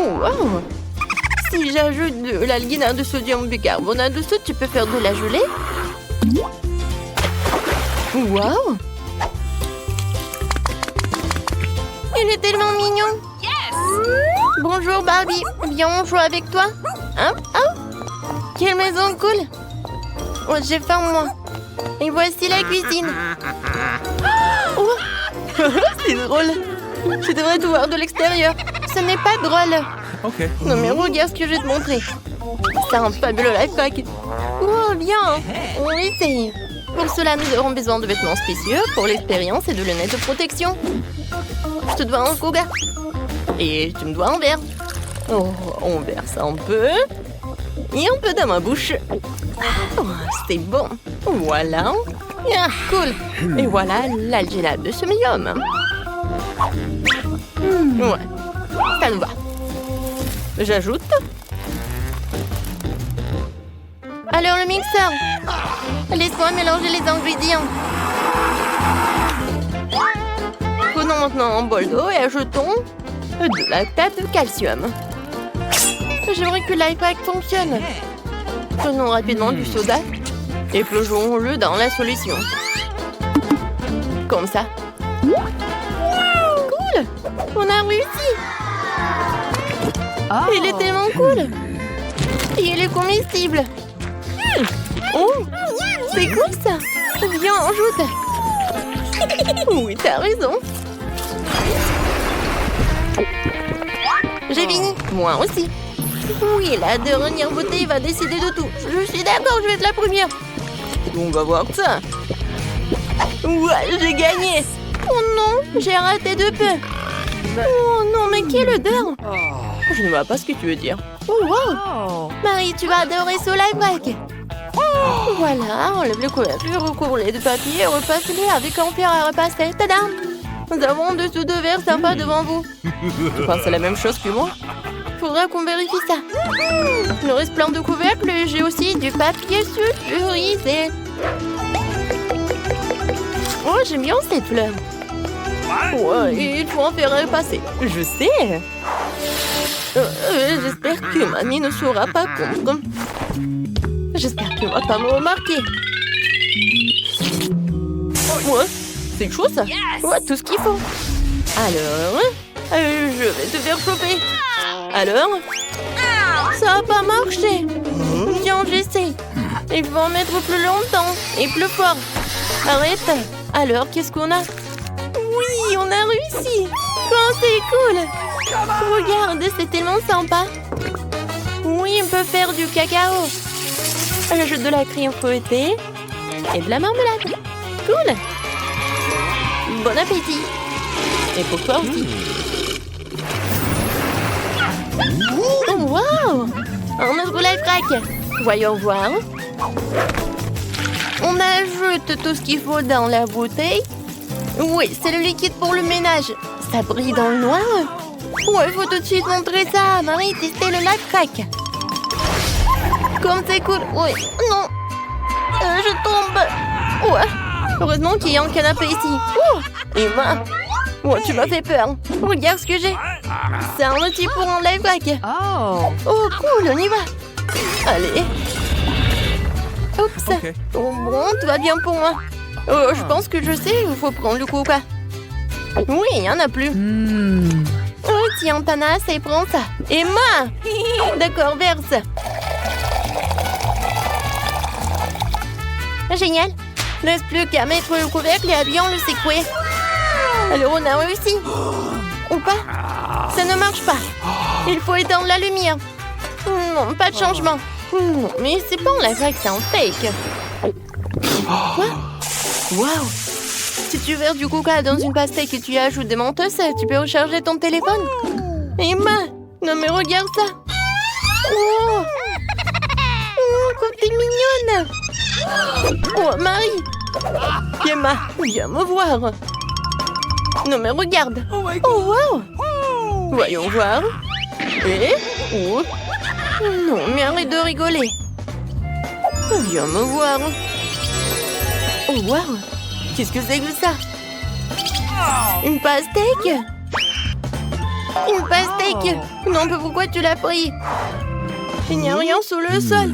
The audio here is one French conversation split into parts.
Wow! Si j'ajoute de l'alginate de sodium bicarbonate de soude, tu peux faire de la gelée? Wow! Il est tellement mignon! Bonjour Barbie, viens on joue avec toi? Hein? Oh! Quelle maison cool! Oh, j'ai faim moi! Et voici la cuisine! Oh! C'est drôle! Je devrais te voir de l'extérieur! Ce n'est pas drôle! Ok. Non mais regarde ce que je vais te montrer! C'est un fabuleux life hack! Oh bien! On essaye! Pour cela, nous aurons besoin de vêtements spécieux pour l'expérience et de lunettes de protection. Je te dois un coca. Et tu me dois un verre. Oh, on verse un peu. Et un peu dans ma bouche. Oh, c'est bon. Voilà. Ah, cool. Et voilà l'alginate de sélénium. Ouais, ça nous va. J'ajoute. Alors le mixeur. Laisse-moi mélanger les ingrédients. Prenons maintenant un bol d'eau et ajoutons de lactate de calcium. J'aimerais que life hack fonctionne. Prenons rapidement du soda et plongeons-le dans la solution. Comme ça. Cool! On a réussi! Il est tellement cool! Et il est comestible! Oh! C'est cool ça! Viens, ajoute! Oui, t'as raison! J'ai fini! Moi aussi! Oui, la dernière bouteille va décider de tout! Je suis d'accord, je vais être la première! On va voir ça! Ouais, j'ai gagné! Oh non, j'ai raté de peu! Oh non, mais quelle odeur! Je ne vois pas ce que tu veux dire. Oh wow! Marie, tu vas adorer ce life hack! Voilà, enlève le couverture, recouvre-les de papier et repasse-les avec un fer à repasser. Tadam! Nous avons en dessous de verres sympas devant vous. Tu penses à la même chose que moi? Faudra qu'on vérifie ça. Il reste plein de couvercles et j'ai aussi du papier sulfurisé. Oh, j'aime bien cette fleur. Ouais, il faut en faire repasser. Je sais. J'espère que mamie ne sera pas contre. J'espère qu'elle ne va pas me remarquer. Ouais, c'est chaud ça. Ouais, tout ce qu'il faut. Alors, je vais te faire choper. Alors, ça n'a pas marché. Viens, j'essaie. Il faut en mettre plus longtemps et plus fort. Arrête. Alors, qu'est-ce qu'on a? Oui, on a réussi. Oh, c'est cool. Regarde, c'est tellement sympa. Oui, on peut faire du cacao. J'ajoute de la crème fouettée et de la marmelade. Cool. Bon appétit. Et pour toi aussi. Oh, wow! Un autre life hack. Voyons voir. On ajoute tout ce qu'il faut dans la bouteille. Oui, c'est le liquide pour le ménage. Ça brille dans le noir. Ouais, il faut tout de suite montrer ça. Marie, testez le life hack. Comme c'est cool. Oui, non. Je tombe. Ouais. Heureusement qu'il y a un canapé ici. Oh, Emma. Ouais, tu m'as fait peur. Regarde ce que j'ai. C'est un outil pour un life hack. Oh, cool, on y va. Allez. Oups. Okay. Oh, bon, tout va bien pour moi. Oh, je pense que je sais, il faut prendre le coca. Oui, il n'y en a plus. Oh, tiens, Tanas, et prends ça. Emma. D'accord, verse. Génial. Ne reste plus qu'à mettre le couvercle et à bien le secouer. Alors, on a réussi. Ou pas? Ça ne marche pas. Il faut éteindre la lumière. Non, pas de changement. Non, mais c'est pas un life hack, c'est un fake. Quoi? Waouh! Si tu verses du coca dans une pastèque et tu y ajoutes des menteuses, tu peux recharger ton téléphone. Emma! Non mais regarde ça! Oh! Oh, comme t'es mignonne! Oh, Marie! Emma, viens me voir! Non mais regarde! Oh, wow! Voyons voir. Et... Oh! Non, mais arrête de rigoler! Viens me voir! Oh, wow! Qu'est-ce que c'est que ça? Une pastèque? Une pastèque cake. Non, mais pourquoi tu l'as pris? Il n'y a rien sous le sol.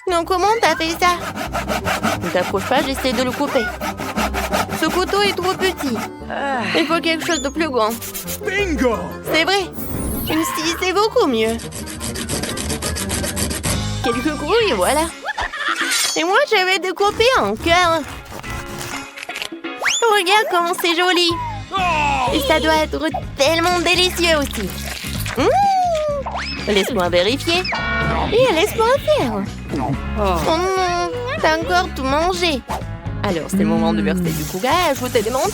Non, comment t'as fait ça? Ne t'approche pas, j'essaie de le couper. Ce couteau est trop petit. Il faut quelque chose de plus grand. Bingo! C'est vrai. Une scie, c'est beaucoup mieux. Quelques coups et voilà. Et moi, je vais découper en cœur. Regarde comment c'est joli. Et ça doit être tellement délicieux aussi. Laisse-moi vérifier. Et laisse-moi faire. Oh non, t'as encore tout mangé. Alors, c'est le moment de verser du couga et ajouter des mentos.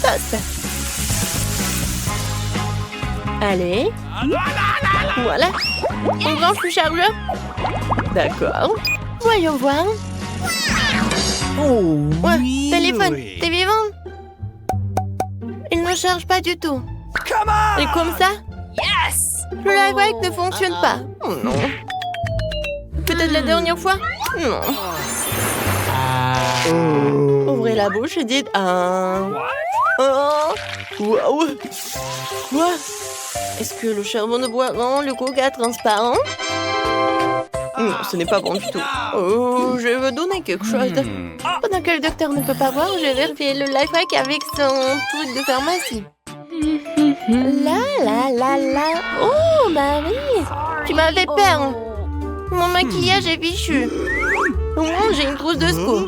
Allez. Voilà. On branche le chargeur. D'accord. Voyons voir. Oh, Ouais, oui, téléphone, oui. t'es vivant? Il ne charge pas du tout. Come on! Et comme ça, le live ne fonctionne pas. Oh non. Peut-être la dernière fois? Non. Ouvrez la bouche et dites un. Oh. Wow. Quoi? Est-ce que le charbon de bois rend le coca transparent? Non, ce n'est pas bon du tout. Oh, je veux donner quelque chose. Pendant que le docteur ne peut pas voir, je vais vérifier le life hack avec son truc de pharmacie. La. Oh, Marie, tu m'as fait peur. Mon maquillage est fichu. Oh, j'ai une trousse de secours.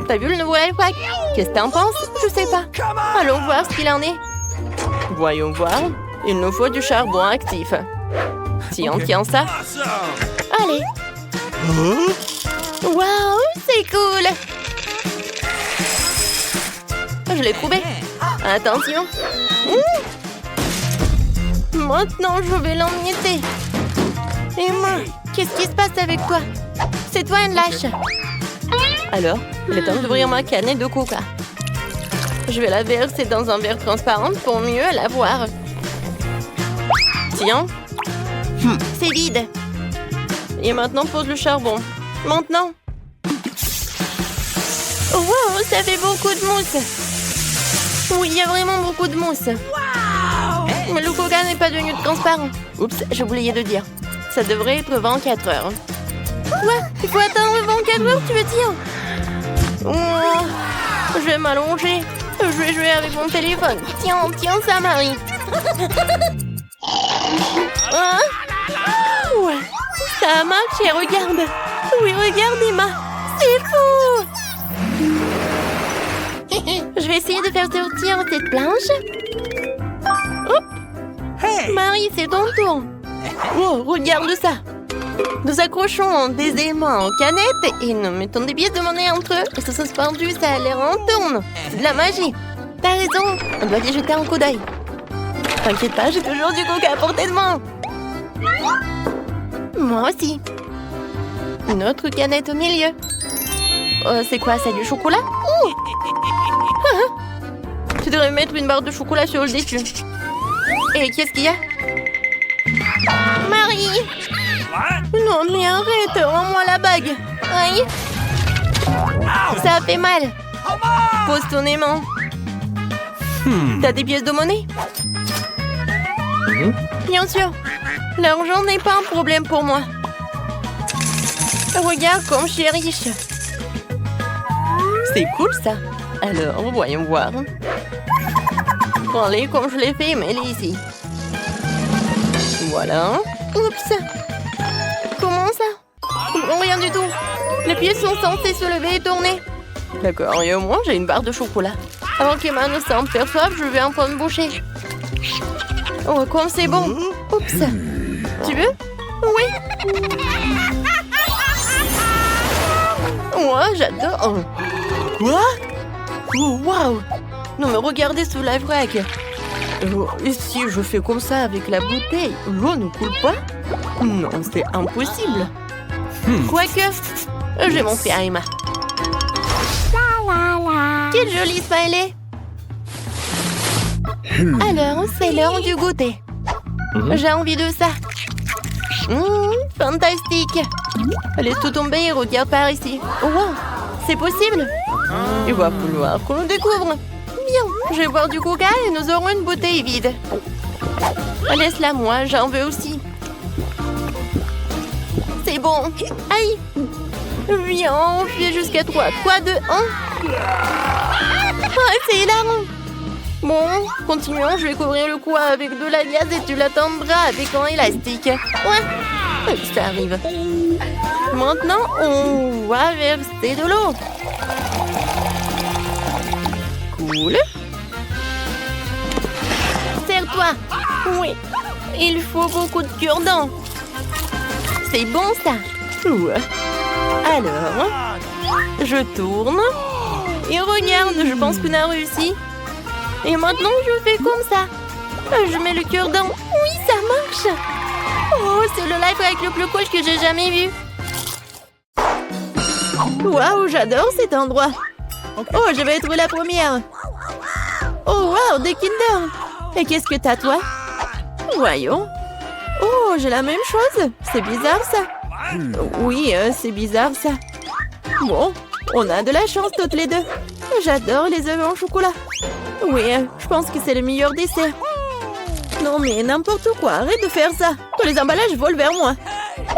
T'as vu le nouveau life hack? Qu'est-ce que t'en penses? Je sais pas. Allons voir ce qu'il en est. Voyons voir. Il nous faut du charbon actif. Tiens ça. Allez. Waouh, c'est cool. Je l'ai trouvé. Attention. Maintenant, je vais l'emietter. Et moi, qu'est-ce qui se passe avec toi? C'est toi une lâche. Alors, il est temps d'ouvrir ma canette de coca. Je vais la verser dans un verre transparent pour mieux la voir. Tiens. C'est vide. Et maintenant, pose le charbon. Maintenant. Oh, wow, ça fait beaucoup de mousse. Oui, il y a vraiment beaucoup de mousse. Mais le coca n'est pas devenu transparent. Oups, j'ai oublié de dire. Ça devrait être 24 heures. Quoi? Il faut attendre 24 heures, tu veux dire? Oh, je vais m'allonger. Je vais jouer avec mon téléphone. Tiens ça, Marie. Hein? Ouais, ça a marché, regarde. Oui, regarde, Emma. C'est fou. Je vais essayer de faire sortir cette planche. Hop. Marie, c'est ton tour. Oh, regarde ça. Nous accrochons des aimants en canette et nous mettons des pièces de monnaie entre eux. Et ça se suspendu, ça a l'air en tourne. C'est de la magie. T'as raison, on doit y jeter un coup d'œil. T'inquiète pas, j'ai toujours du coca à portée de main. Moi aussi. Une autre canette au milieu. C'est quoi, c'est du chocolat? Tu devrais mettre une barre de chocolat sur le dessus. Et qu'est-ce qu'il y a? Marie! Non, mais arrête, rends-moi la bague. Aïe. Ça fait mal. Pose ton aimant. T'as des pièces de monnaie? Bien sûr. L'argent n'est pas un problème pour moi. Regarde comme je suis riche. C'est cool ça. Alors, voyons voir. Prends-les comme je l'ai fait, mets-les ici. Voilà. Oups. Comment ça? Non, rien du tout. Les pièces sont censées se lever et tourner. D'accord, et au moins j'ai une barre de chocolat. Avant qu'Emma ne s'en perçoive, je vais un peu me boucher. Oh, comme c'est bon. Oups. Tu veux? Oui. Moi, j'adore. Quoi? Oh, waouh. Non, mais regardez ce live rack. Et si je fais comme ça avec la bouteille, l'eau ne coule pas? Non, c'est impossible. Quoique, je vais montrer à Emma. Quel joli smiley. Alors, c'est l'heure du goûter. J'ai envie de ça. Fantastique. Laisse tout tomber et regarde par ici. Oh, wow, c'est possible. Il va falloir qu'on le découvre. Bien, je vais boire du coca et nous aurons une bouteille vide. Laisse-la moi, j'en veux aussi. C'est bon. Aïe. Viens, on fait jusqu'à 3. Quoi de 1? Ah, c'est hilarant. Bon, continuons. Je vais couvrir le cou avec de la gaze et tu l'attendras avec un élastique. Ouais, ça arrive. Maintenant, on va verser de l'eau. Cool. Serre-toi. Oui, il faut beaucoup de cure-dents. C'est bon, ça. Ouais. Alors, je tourne. Et regarde, je pense qu'on a réussi. Et maintenant, je fais comme ça. Je mets le cure-dent. Oui, ça marche. Oh, c'est le life hack le plus cool que j'ai jamais vu. Waouh, j'adore cet endroit. Oh, je vais être la première. Oh, waouh, des Kinder. Et qu'est-ce que t'as, toi? Voyons. Oh, j'ai la même chose. C'est bizarre, ça. Oui, c'est bizarre, ça. Bon, on a de la chance toutes les deux. J'adore les œufs en chocolat. Oui, je pense que c'est le meilleur dessert. Non, mais n'importe quoi, arrête de faire ça. Tous les emballages volent vers moi.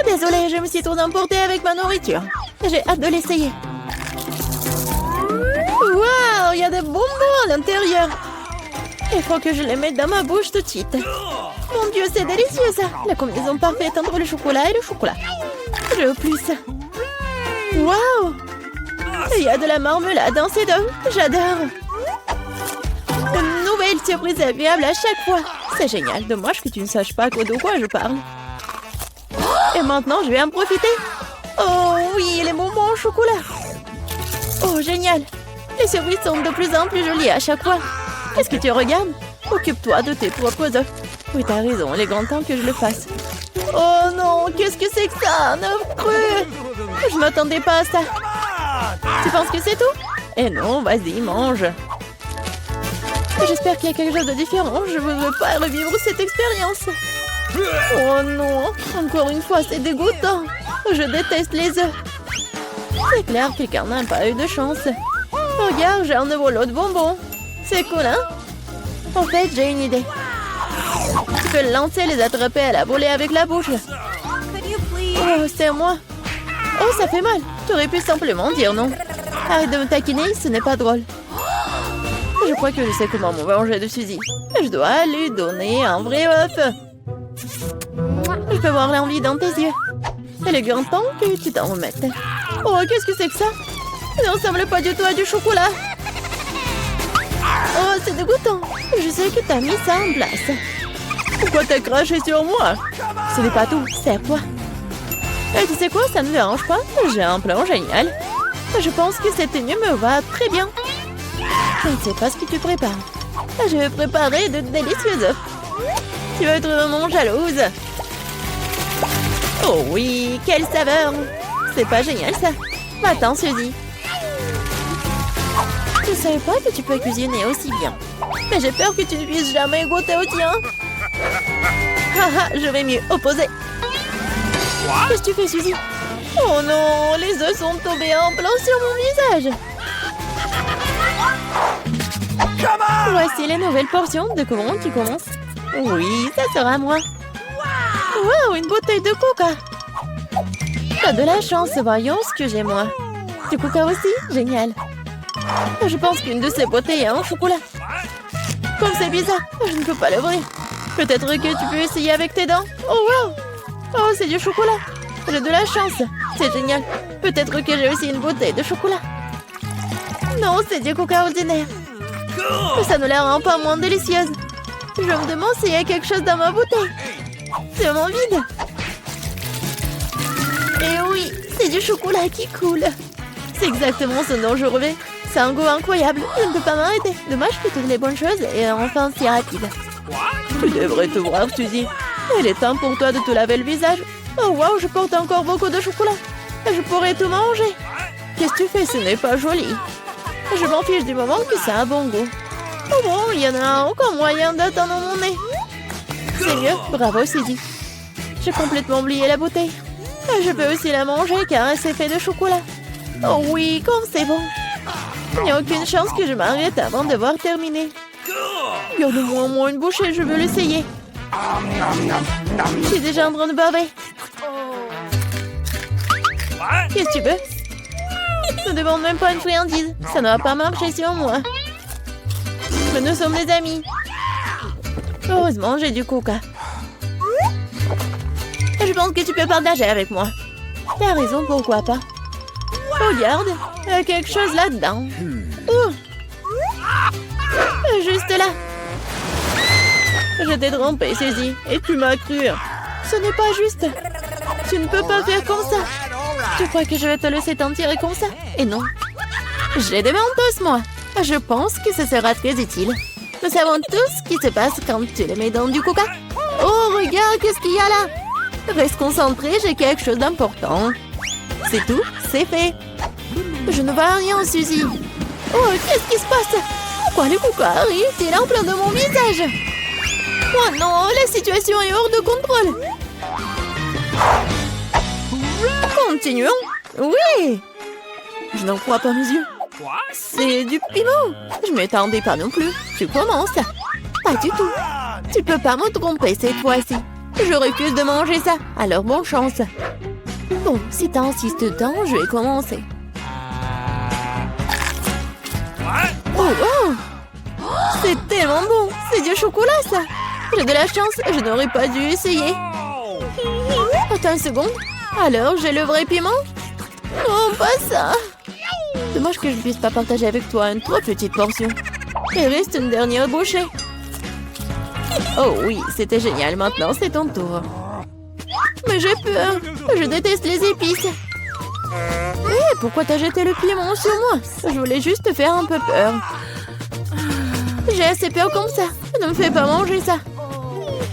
Désolée, je me suis trop emportée avec ma nourriture. J'ai hâte de l'essayer. Waouh, il y a des bonbons à l'intérieur. Il faut que je les mette dans ma bouche tout de suite. Mon Dieu, c'est délicieux, ça. La combinaison parfaite entre le chocolat et le chocolat. Je veux plus. Waouh. Il y a de la marmelade dans ces deux. J'adore. Une nouvelle surprise agréable à chaque fois. C'est génial. Dommage que tu ne saches pas de quoi je parle. Et maintenant, je vais en profiter. Oh oui, les bonbons au chocolat. Oh, génial. Les surprises sont de plus en plus jolies à chaque fois. Qu'est-ce que tu regardes? Occupe-toi de tes propres œufs. Oui, t'as raison, il est grand temps que je le fasse. Oh non, qu'est-ce que c'est que ça? Un œuf cru. Je m'attendais pas à ça. Tu penses que c'est tout? Eh non, vas-y, mange. J'espère qu'il y a quelque chose de différent. Je ne veux pas revivre cette expérience. Oh non, encore une fois, c'est dégoûtant. Je déteste les œufs. C'est clair, quelqu'un n'a pas eu de chance. Regarde, j'ai un nouveau lot de bonbons. C'est cool, hein? En fait, j'ai une idée. Tu peux le lancer et les attraper à la volée avec la bouche. Oh, c'est moi. Oh, ça fait mal. Tu aurais pu simplement dire non. Arrête de me taquiner, ce n'est pas drôle. Je crois que je sais comment me venger de Suzy. Je dois lui donner un vrai œuf. Je peux voir l'envie dans tes yeux. Il est grand temps que tu t'en remettes. Oh, qu'est-ce que c'est que ça? Ça ne ressemble pas du tout à du chocolat. Oh, c'est dégoûtant. Je sais que t'as mis ça en place. Pourquoi t'as craché sur moi? Ce n'est pas tout, serre-toi. Et tu sais quoi, ça ne me dérange pas. J'ai un plan génial. Je pense que cette tenue me va très bien. Je ne sais pas ce que tu prépares. Je vais préparer de délicieux œufs. Tu vas être vraiment jalouse. Oh oui, quelle saveur. C'est pas génial ça. Attends, Suzy. Je ne savais pas que tu peux cuisiner aussi bien. Mais j'ai peur que tu ne puisses jamais goûter au tien. Haha, je vais mieux opposer. Qu'est-ce que tu fais, Suzy? Oh non, les œufs sont tombés en plein sur mon visage. Voici les nouvelles portions. De comment tu commences? Oui, ça sera moi. Wow, une bouteille de coca. T'as de la chance, voyons ce que j'ai moi. Du coca aussi? Génial. Je pense qu'une de ces bouteilles a un chocolat. Comme c'est bizarre, je ne peux pas l'ouvrir. Peut-être que tu peux essayer avec tes dents. Oh wow. Oh, c'est du chocolat. J'ai de la chance. C'est génial. Peut-être que j'ai aussi une bouteille de chocolat. Non, c'est du coca ordinaire. Ça ne la rend pas moins délicieuse. Je me demande s'il y a quelque chose dans ma bouteille. C'est vraiment vide. Et oui, c'est du chocolat qui coule. C'est exactement ce dont je rêvais. C'est un goût incroyable. Je ne peux pas m'arrêter. Dommage que toutes les bonnes choses aient enfin si rapide. Tu devrais te voir, Suzy. Il est temps pour toi de te laver le visage. Oh wow, je porte encore beaucoup de chocolat. Je pourrais tout manger. Qu'est-ce que tu fais? Ce n'est pas joli. Je m'en fiche du moment que ça a bon goût. Oh bon, il y en a encore moyen d'attendre mon nez. C'est mieux, bravo Suzy. J'ai complètement oublié la bouteille. Je peux aussi la manger car c'est fait de chocolat. Oh oui, comme c'est bon. Il n'y a aucune chance que je m'arrête avant de voir terminer. Garde-moi au moins une bouchée, je veux l'essayer. Je suis déjà en train de baver. Qu'est-ce que tu veux? Ne demande même pas une friandise. Ça ne va pas marcher sur moi. Mais nous sommes les amis. Heureusement, j'ai du coca. Je pense que tu peux partager avec moi. T'as raison, pourquoi pas? Regarde, il y a quelque chose là-dedans. Juste là. Je t'ai trompé, Suzy, et tu m'as cru. Ce n'est pas juste. Tu ne peux pas faire comme ça. Tu crois que je vais te laisser t'en tirer comme ça? Et non. J'ai des mentos, moi. Je pense que ce sera très utile. Nous savons tous ce qui se passe quand tu les mets dans du coca. Oh, regarde, qu'est-ce qu'il y a là? Reste concentré, j'ai quelque chose d'important. C'est tout, c'est fait. Je ne vois rien, Suzy. Oh, qu'est-ce qui se passe? Pourquoi le coca arrive-t-il en plein de mon visage? Oh non, la situation est hors de contrôle. Continuons. Oui. Je n'en crois pas mes yeux. C'est du piment. Je m'attendais pas non plus. Tu commences. Pas du tout. Tu peux pas me tromper cette fois-ci. Je refuse de manger ça. Alors bonne chance. Bon, si t'insistes tant, je vais commencer. Oh, wow. C'est tellement bon. C'est du chocolat, ça. J'ai de la chance. Je n'aurais pas dû essayer. Attends une seconde. Alors, j'ai le vrai piment? Non, pas ça. Dommage que je ne puisse pas partager avec toi une trop petite portion. Il reste une dernière bouchée. Oh oui, c'était génial. Maintenant, c'est ton tour. Mais j'ai peur. Je déteste les épices. Hé, pourquoi t'as jeté le piment sur moi? Je voulais juste te faire un peu peur. J'ai assez peur comme ça. Ne me fais pas manger ça.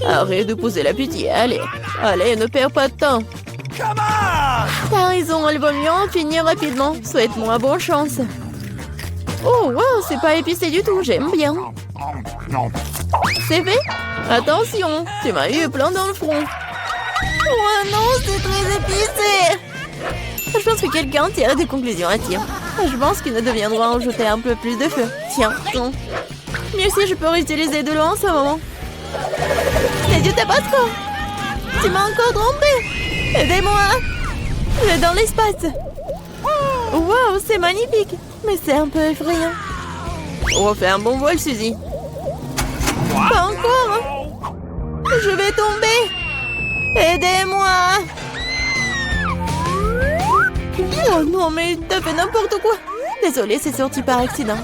Arrête de pousser l'appétit. Allez, allez, ne perds pas de temps. T'as raison, il vaut mieux en finir rapidement. Souhaite-moi bonne chance. Oh, wow, c'est pas épicé du tout. J'aime bien. C'est fait? Attention, tu m'as eu plein dans le front. Oh non, c'est très épicé. Je pense que quelqu'un tire des conclusions à tir. Je pense qu'il ne deviendra en jeter un peu plus de feu. Tiens, non. Mieux si je peux réutiliser de l'eau en ce moment. C'est du tabasco. Tu m'as encore trompé. Aidez-moi. Je vais dans l'espace. Wow, c'est magnifique. Mais c'est un peu effrayant. Refais un bon vol, Suzy. Pas encore. Je vais tomber. Aidez-moi. Oh non, mais t'as fait n'importe quoi. Désolée, c'est sorti par accident.